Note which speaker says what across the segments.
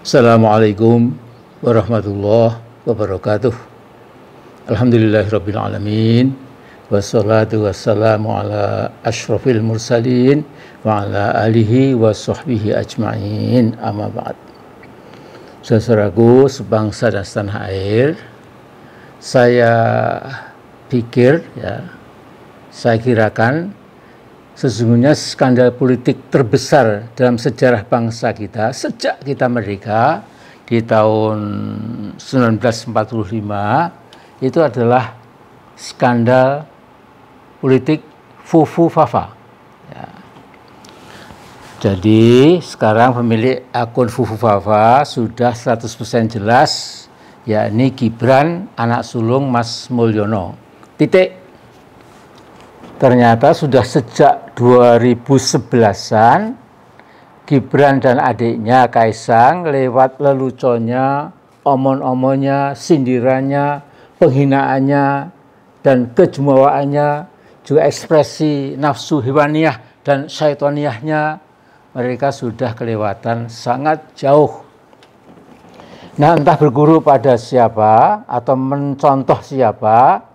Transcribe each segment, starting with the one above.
Speaker 1: Assalamualaikum warahmatullahi wabarakatuh. Alhamdulillahirabbil alamin. Wassalatu wassalamu ala asyrafil mursalin wa ala alihi wa sahbihi ajma'in. Amma ba'd. Saudaraku sebangsa dan setanah air, saya kirakan sesungguhnya skandal politik terbesar dalam sejarah bangsa kita sejak kita merdeka di tahun 1945 itu adalah skandal politik Fufu Fafa. Ya. Jadi sekarang pemilik akun Fufu Fafa sudah 100% jelas, yakni Gibran anak sulung Mas Mulyono. Titik. Ternyata sudah sejak 2011-an Gibran dan adiknya Kaisang lewat leluconnya, omon-omonnya, sindirannya, penghinaannya, dan kejumawaannya, juga ekspresi nafsu hewaniah dan syaitoniahnya, mereka sudah kelewatan sangat jauh. Nah, entah berguru pada siapa atau mencontoh siapa,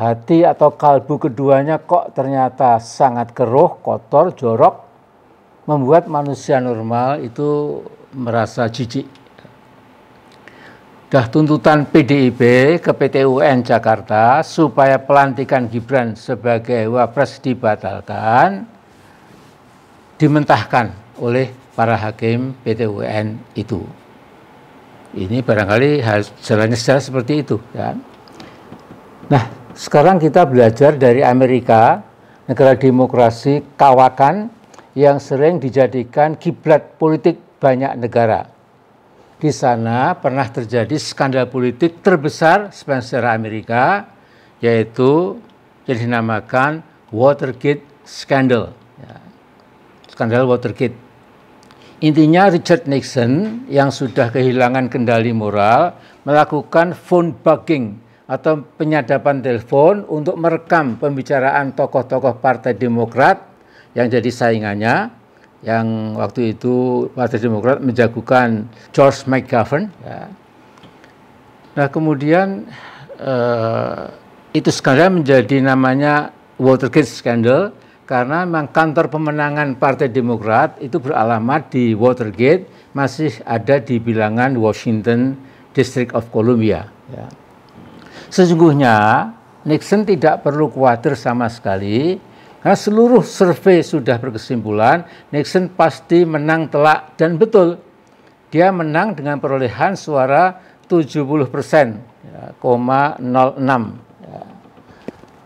Speaker 1: hati atau kalbu keduanya kok ternyata sangat keruh, kotor, jorok, membuat manusia normal itu merasa jijik. Dah tuntutan PDIP ke PT UN Jakarta supaya pelantikan Gibran sebagai Wapres dibatalkan, dimentahkan oleh para hakim PT UN itu. Ini barangkali jalannya seperti itu, kan? Nah, sekarang kita belajar dari Amerika, negara demokrasi kawakan yang sering dijadikan kiblat politik banyak negara. Di sana pernah terjadi skandal politik terbesar sepanjang sejarah Amerika, yaitu yang dinamakan Watergate Scandal. Ya. Skandal Watergate. Intinya Richard Nixon yang sudah kehilangan kendali moral melakukan phone bugging atau penyadapan telepon untuk merekam pembicaraan tokoh-tokoh Partai Demokrat yang jadi saingannya, yang waktu itu Partai Demokrat menjagokan George McGovern. Ya. Nah, kemudian itu skandal menjadi namanya Watergate Scandal karena memang kantor pemenangan Partai Demokrat itu beralamat di Watergate, masih ada di bilangan Washington District of Columbia. Ya. Sesungguhnya Nixon tidak perlu khawatir sama sekali karena seluruh survei sudah berkesimpulan Nixon pasti menang telak, dan betul dia menang dengan perolehan suara 70,06. Ya.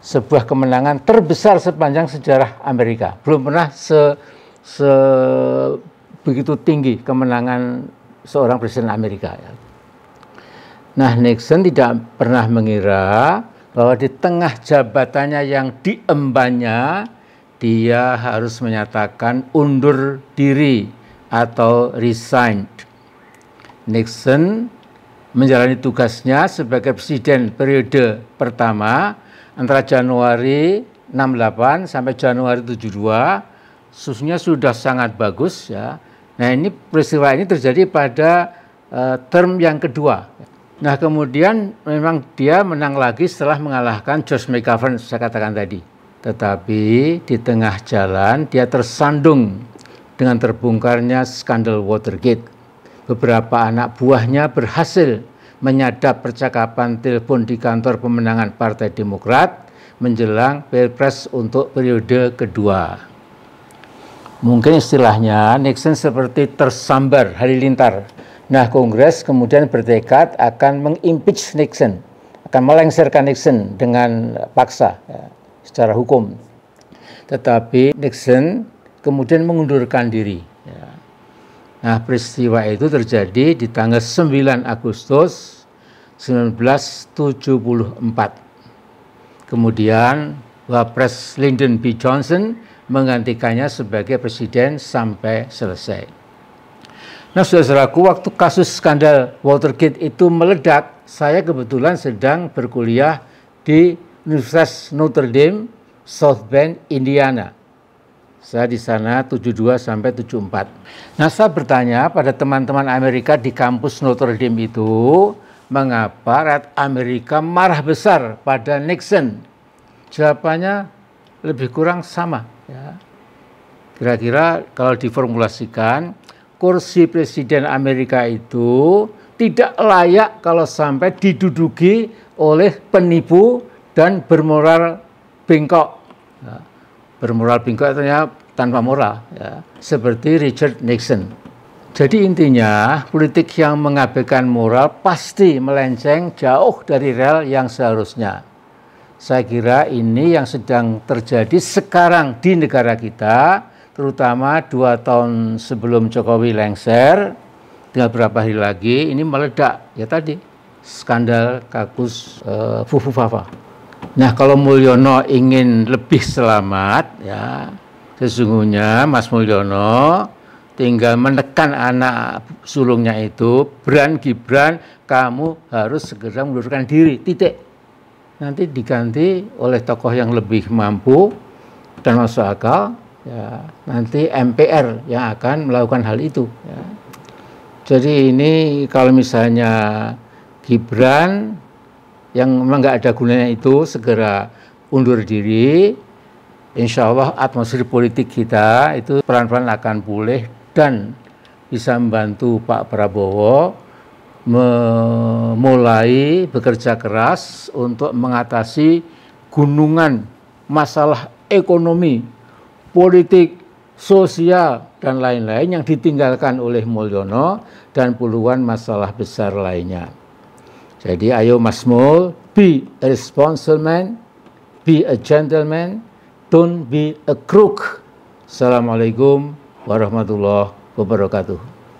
Speaker 1: Sebuah kemenangan terbesar sepanjang sejarah Amerika. Belum pernah begitu tinggi kemenangan seorang presiden Amerika. Ya. Nah, Nixon tidak pernah mengira bahwa di tengah jabatannya yang diembannya, dia harus menyatakan undur diri atau resigned. Nixon menjalani tugasnya sebagai presiden periode pertama antara Januari 68 sampai Januari 72, sesungguhnya sudah sangat bagus. Ya. Nah, ini peristiwa ini terjadi pada term yang kedua. Nah, kemudian memang dia menang lagi setelah mengalahkan George McGovern, saya katakan tadi. Tetapi di tengah jalan dia tersandung dengan terbongkarnya skandal Watergate. Beberapa anak buahnya berhasil menyadap percakapan telepon di kantor pemenangan Partai Demokrat menjelang Pilpres untuk periode kedua. Mungkin istilahnya Nixon seperti tersambar halilintar. Nah, Kongres kemudian bertekad akan mengimpeach Nixon, akan melengsarkan Nixon dengan paksa, ya, secara hukum. Tetapi Nixon kemudian mengundurkan diri. Ya. Nah, peristiwa itu terjadi di tanggal 9 Agustus 1974. Kemudian Wapres Lyndon B. Johnson menggantikannya sebagai presiden sampai selesai. Nah, saudaraku, waktu kasus skandal Watergate itu meledak, saya kebetulan sedang berkuliah di Universitas Notre Dame, South Bend, Indiana. Saya di sana 72 sampai 74. Nah, saya bertanya pada teman-teman Amerika di kampus Notre Dame itu, mengapa rakyat Amerika marah besar pada Nixon? Jawabannya lebih kurang sama. Ya. Kira-kira kalau diformulasikan, kursi presiden Amerika itu tidak layak kalau sampai diduduki oleh penipu dan bermoral bengkok. Ya. Bermoral bengkok artinya tanpa moral, ya. Seperti Richard Nixon. Jadi intinya politik yang mengabaikan moral pasti melenceng jauh dari rel yang seharusnya. Saya kira ini yang sedang terjadi sekarang di negara kita, terutama 2 tahun sebelum Jokowi lengser, tinggal beberapa hari lagi ini meledak, ya tadi skandal kasus Fufu Fafa. Nah, kalau Mulyono ingin lebih selamat, ya sesungguhnya Mas Mulyono tinggal menekan anak sulungnya itu, Gibran, kamu harus segera mundurkan diri, titik. Nanti diganti oleh tokoh yang lebih mampu dan masuk akal, ya nanti MPR yang akan melakukan hal itu. Ya. Jadi ini kalau misalnya Gibran yang memang nggak ada gunanya itu segera undur diri, insya Allah atmosfer politik kita itu pelan-pelan akan pulih dan bisa membantu Pak Prabowo memulai bekerja keras untuk mengatasi gunungan masalah ekonomi, politik, sosial, dan lain-lain yang ditinggalkan oleh Mulyono dan puluhan masalah besar lainnya. Jadi ayo Mas Mul, be a responsible man, be a gentleman, don't be a crook. Assalamualaikum warahmatullahi wabarakatuh.